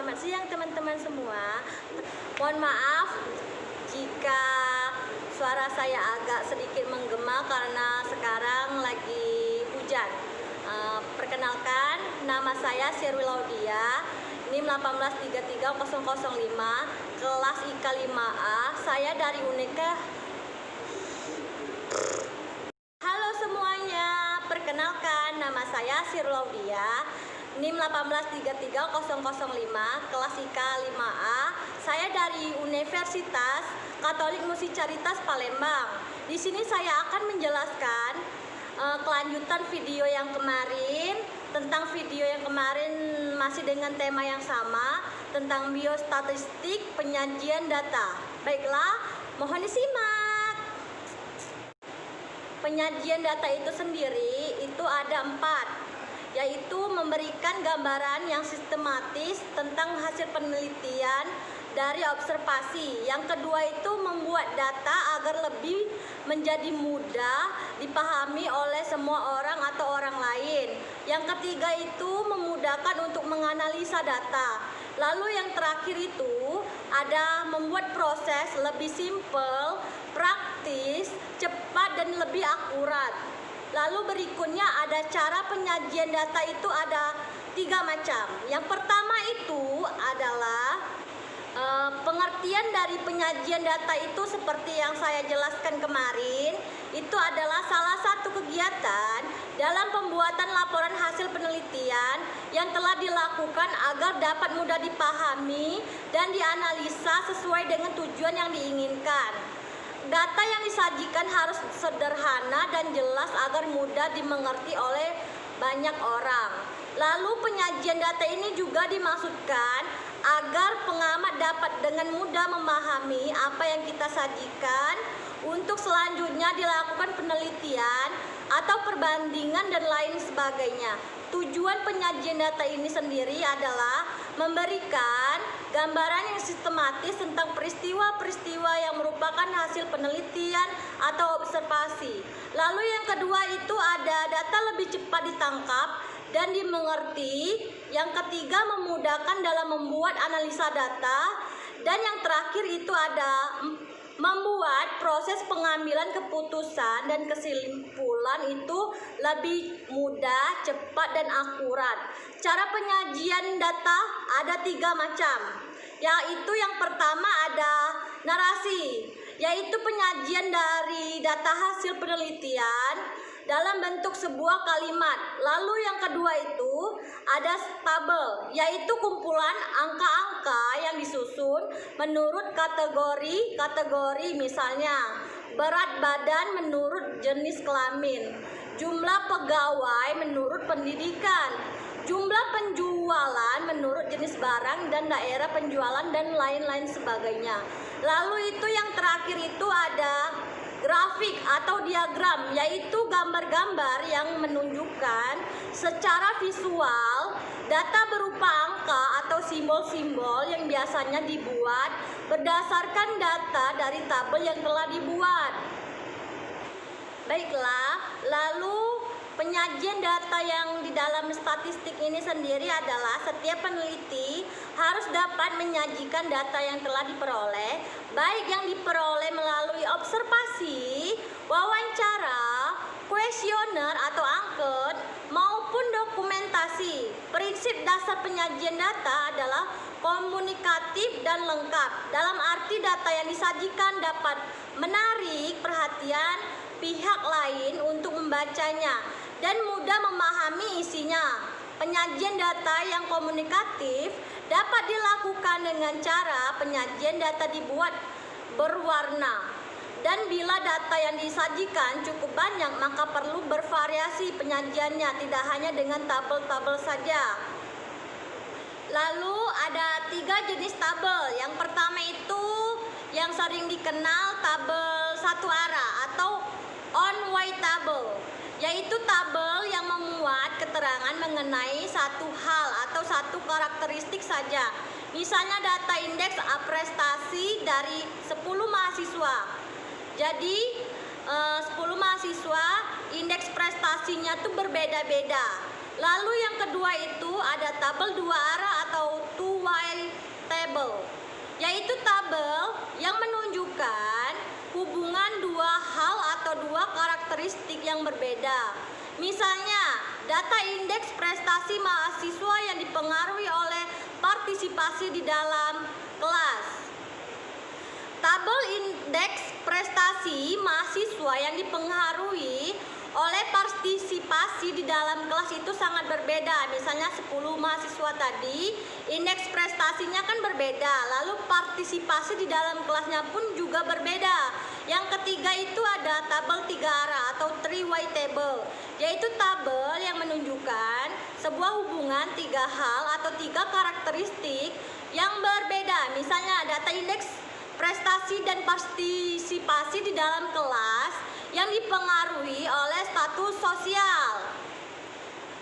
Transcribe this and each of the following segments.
Selamat siang teman-teman semua. Mohon maaf jika suara saya agak sedikit menggema karena sekarang lagi hujan. Perkenalkan, nama saya Sherwi Laudia, NIM 1833005, kelas IK 5A. Saya dari Uneka. Halo semuanya, perkenalkan nama saya Sherwi Laudia, NIM 1833005, kelas IK 5A. Saya dari Universitas Katolik Musi Caritas Palembang. Di sini saya akan menjelaskan kelanjutan video yang kemarin. Tentang video yang kemarin masih dengan tema yang sama, tentang biostatistik penyajian data. Baiklah, mohon disimak. Penyajian data itu sendiri itu ada 4, yaitu memberikan gambaran yang sistematis tentang hasil penelitian dari observasi. Yang kedua itu membuat data agar lebih menjadi mudah dipahami oleh semua orang atau orang lain. Yang ketiga itu memudahkan untuk menganalisa data. Lalu yang terakhir itu ada membuat proses lebih simpel, praktis, cepat dan lebih akurat. Lalu berikutnya ada cara penyajian data itu ada 3 macam. Yang pertama itu adalah pengertian dari penyajian data itu seperti yang saya jelaskan kemarin. Itu adalah salah satu kegiatan dalam pembuatan laporan hasil penelitian yang telah dilakukan agar dapat mudah dipahami dan dianalisa sesuai dengan tujuan yang diinginkan. Data yang disajikan harus sederhana dan jelas agar mudah dimengerti oleh banyak orang. Lalu penyajian data ini juga dimaksudkan agar pengamat dapat dengan mudah memahami apa yang kita sajikan untuk selanjutnya dilakukan penelitian atau perbandingan dan lain sebagainya. Tujuan penyajian data ini sendiri adalah memberikan gambaran yang sistematis tentang peristiwa-peristiwa yang merupakan hasil penelitian atau observasi. Lalu yang kedua itu ada data lebih cepat ditangkap dan dimengerti. Yang ketiga memudahkan dalam membuat analisa data. Dan yang terakhir itu ada membuat proses pengambilan keputusan dan kesimpulan itu lebih mudah, cepat dan akurat. Cara penyajian data ada 3 macam, yaitu yang pertama ada narasi, yaitu penyajian dari data hasil penelitian dalam bentuk sebuah kalimat. Lalu yang kedua itu ada tabel, yaitu kumpulan angka-angka yang disusun menurut kategori, misalnya berat badan menurut jenis kelamin, jumlah pegawai menurut pendidikan, jumlah penjualan menurut jenis barang dan daerah penjualan dan lain-lain sebagainya. Lalu itu yang terakhir itu ada grafik atau diagram, yaitu gambar-gambar yang menunjukkan secara visual data berupa angka atau simbol-simbol yang biasanya dibuat berdasarkan data dari tabel yang telah dibuat. Baiklah, lalu penyajian data yang di dalam statistik ini sendiri adalah setiap peneliti harus dapat menyajikan data yang telah diperoleh, baik yang diperoleh melalui observasi, wawancara, kuesioner atau angket, maupun dokumentasi. Prinsip dasar penyajian data adalah komunikatif dan lengkap, dalam arti data yang disajikan dapat menarik perhatian pihak lain untuk membacanya dan mudah memahami isinya. Penyajian data yang komunikatif dapat dilakukan dengan cara penyajian data dibuat berwarna. Dan bila data yang disajikan cukup banyak, maka perlu bervariasi penyajiannya, tidak hanya dengan tabel-tabel saja. Lalu ada 3 jenis tabel. Yang pertama itu yang sering dikenal tabel satu arah atau on-way table, yaitu tabel yang memuat keterangan mengenai satu hal atau satu karakteristik saja. Misalnya data indeks prestasi dari 10 mahasiswa. Jadi 10 mahasiswa indeks prestasinya tuh berbeda-beda. Lalu yang kedua itu ada tabel dua arah atau two-way table, yaitu tabel yang menunjukkan hubungan dua hal atau dua karakteristik yang berbeda. Misalnya, data indeks prestasi mahasiswa yang dipengaruhi oleh partisipasi di dalam kelas. Tabel indeks prestasi mahasiswa yang dipengaruhi oleh partisipasi di dalam kelas itu sangat berbeda. Misalnya 10 mahasiswa tadi, indeks prestasinya kan berbeda, lalu partisipasi di dalam kelasnya pun juga berbeda. Yang ketiga itu ada tabel tiga arah atau three-way table, yaitu tabel yang menunjukkan sebuah hubungan tiga hal atau tiga karakteristik yang berbeda. Misalnya data indeks prestasi dan partisipasi di dalam kelas yang dipengaruhi oleh status sosial.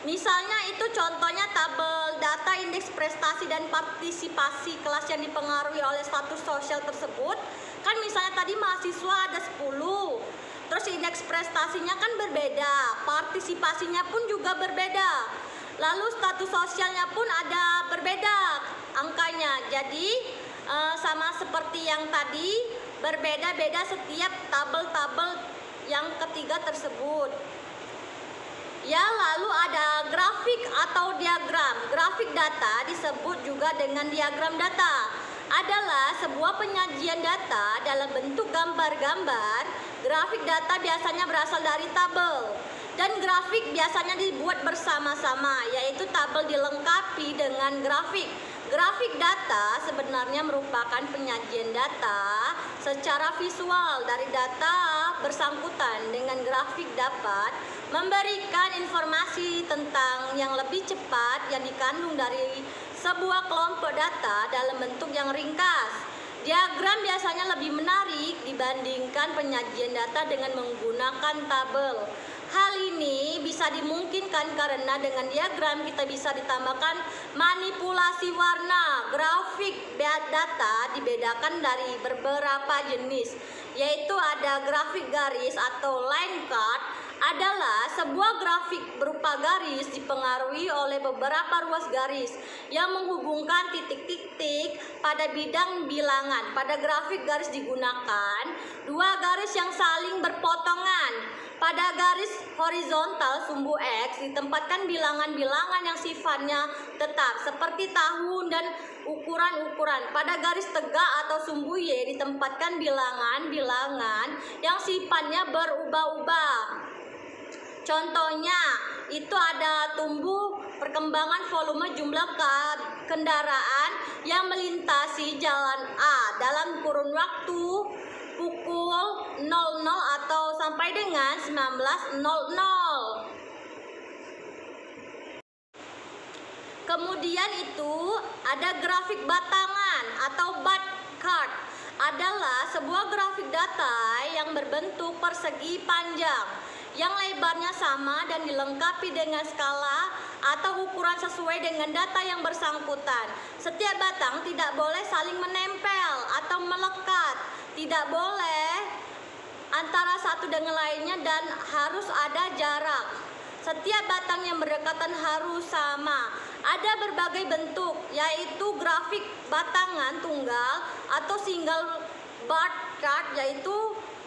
Misalnya itu contohnya tabel data indeks prestasi dan partisipasi kelas yang dipengaruhi oleh status sosial tersebut. Kan misalnya tadi mahasiswa ada 10, terus indeks prestasinya kan berbeda, partisipasinya pun juga berbeda, lalu status sosialnya pun ada berbeda angkanya. Jadi sama seperti yang tadi, berbeda-beda setiap tabel-tabel yang ketiga tersebut. Ya, lalu ada grafik atau diagram. Grafik data disebut juga dengan diagram data. Adalah sebuah penyajian data dalam bentuk gambar-gambar. Grafik data biasanya berasal dari tabel, dan grafik biasanya dibuat bersama-sama, yaitu tabel dilengkapi dengan grafik. Grafik data sebenarnya merupakan penyajian data secara visual dari data bersangkutan. Dengan grafik dapat memberikan informasi tentang yang lebih cepat yang dikandung dari sebuah kelompok data dalam bentuk yang ringkas. Diagram biasanya lebih menarik dibandingkan penyajian data dengan menggunakan tabel. Hal ini bisa dimungkinkan karena dengan diagram kita bisa ditambahkan manipulasi warna. Grafik data dibedakan dari beberapa jenis, yaitu ada grafik garis atau line chart, adalah sebuah grafik berupa garis dipengaruhi oleh beberapa ruas garis yang menghubungkan titik-titik pada bidang bilangan. Pada grafik garis digunakan dua garis yang saling berpotongan. Pada garis horizontal sumbu X ditempatkan bilangan-bilangan yang sifatnya tetap seperti tahun dan ukuran-ukuran. Pada garis tegak atau sumbu Y ditempatkan bilangan-bilangan yang sifatnya berubah-ubah. Contohnya itu ada tumbuh perkembangan volume jumlah kendaraan yang melintasi jalan A dalam kurun waktu pukul 00 atau sampai dengan 19.00. Kemudian itu ada grafik batangan atau bar chart, adalah sebuah grafik data yang berbentuk persegi panjang yang lebarnya sama dan dilengkapi dengan skala atau ukuran sesuai dengan data yang bersangkutan. Setiap batang tidak boleh saling menempel atau melekat, tidak boleh antara satu dengan lainnya, dan harus ada jarak. Setiap batang yang berdekatan harus sama. Ada berbagai bentuk, yaitu grafik batangan tunggal atau single bar chart, yaitu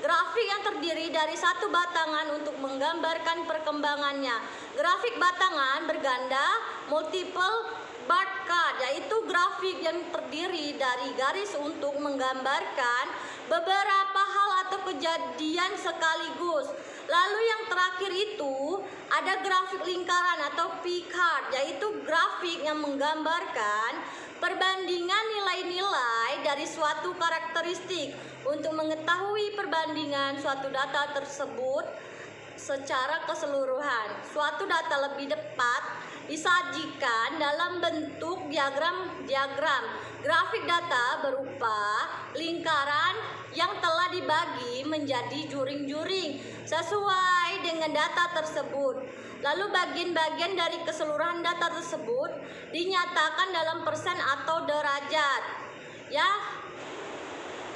grafik yang terdiri dari satu batangan untuk menggambarkan perkembangannya. Grafik batangan berganda, multiple bar chart, yaitu grafik yang terdiri dari garis untuk menggambarkan beberapa hal atau kejadian sekaligus. Lalu yang terakhir itu ada grafik lingkaran atau pie chart, yaitu grafik yang menggambarkan perbandingan nilai-nilai dari suatu karakteristik. Untuk mengetahui perbandingan suatu data tersebut secara keseluruhan, suatu data lebih tepat disajikan dalam bentuk diagram. Grafik data berupa lingkaran yang telah dibagi menjadi juring-juring sesuai dengan data tersebut. Lalu bagian-bagian dari keseluruhan data tersebut dinyatakan dalam persen atau derajat. Ya.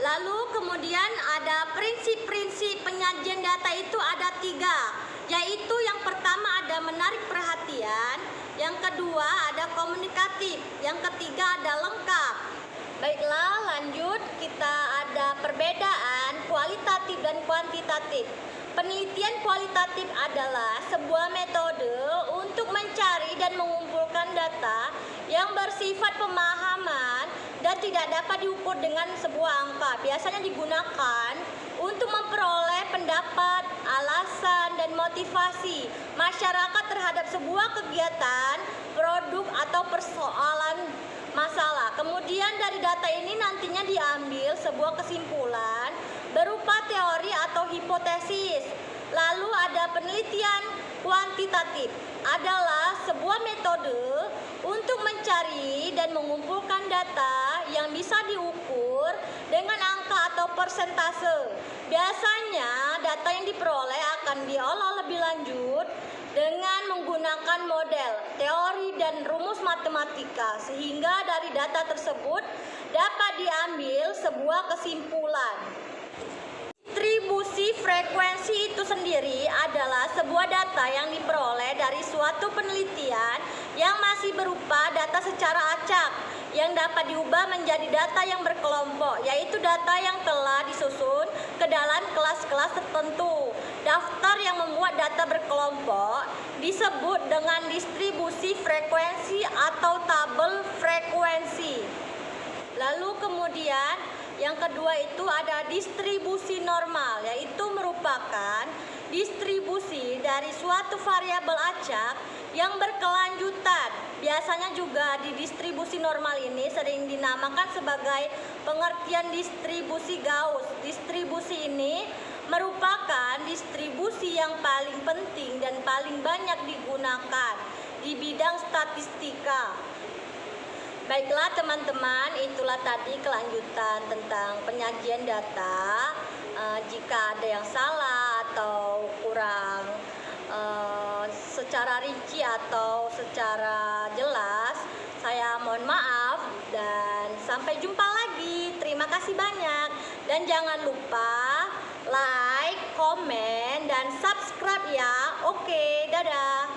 Lalu kemudian ada prinsip-prinsip penyajian data itu ada 3, yaitu yang pertama ada menarik perhatian. penelitian, yang kedua ada komunikatif, yang ketiga ada lengkap. Baiklah, lanjut, kita ada perbedaan kualitatif dan kuantitatif. Penelitian kualitatif adalah sebuah metode untuk mencari dan mengumpulkan data yang bersifat pemahaman dan tidak dapat diukur dengan sebuah angka. Biasanya digunakan untuk memperoleh pendapat, alasan, dan motivasi masyarakat terhadap sebuah kegiatan, produk, atau persoalan masalah. Kemudian dari data ini nantinya diambil sebuah kesimpulan berupa teori atau hipotesis. Lalu ada penelitian kuantitatif, adalah sebuah metode untuk mencari dan mengumpulkan data yang bisa diukur dengan angka atau persentase. Biasanya data yang diperoleh akan diolah lebih lanjut dengan menggunakan model, teori, dan rumus matematika, sehingga dari data tersebut dapat diambil sebuah kesimpulan. Distribusi frekuensi itu sendiri adalah sebuah data yang diperoleh dari suatu penelitian yang masih berupa data secara acak yang dapat diubah menjadi data yang berkelompok, yaitu data yang telah disusun ke dalam kelas-kelas tertentu. Daftar yang memuat data berkelompok disebut dengan distribusi frekuensi atau tabel frekuensi. Lalu kemudian yang kedua itu ada distribusi normal, yaitu merupakan distribusi dari suatu variabel acak yang berkelanjutan. Biasanya juga di distribusi normal ini sering dinamakan sebagai pengertian distribusi Gauss. Distribusi ini merupakan distribusi yang paling penting dan paling banyak digunakan di bidang statistika. Baiklah teman-teman, itulah tadi kelanjutan tentang penyajian data. Jika ada yang salah atau kurang secara rinci atau secara jelas, saya mohon maaf dan sampai jumpa lagi. Terima kasih banyak dan jangan lupa like, komen, dan subscribe ya. Oke, dadah.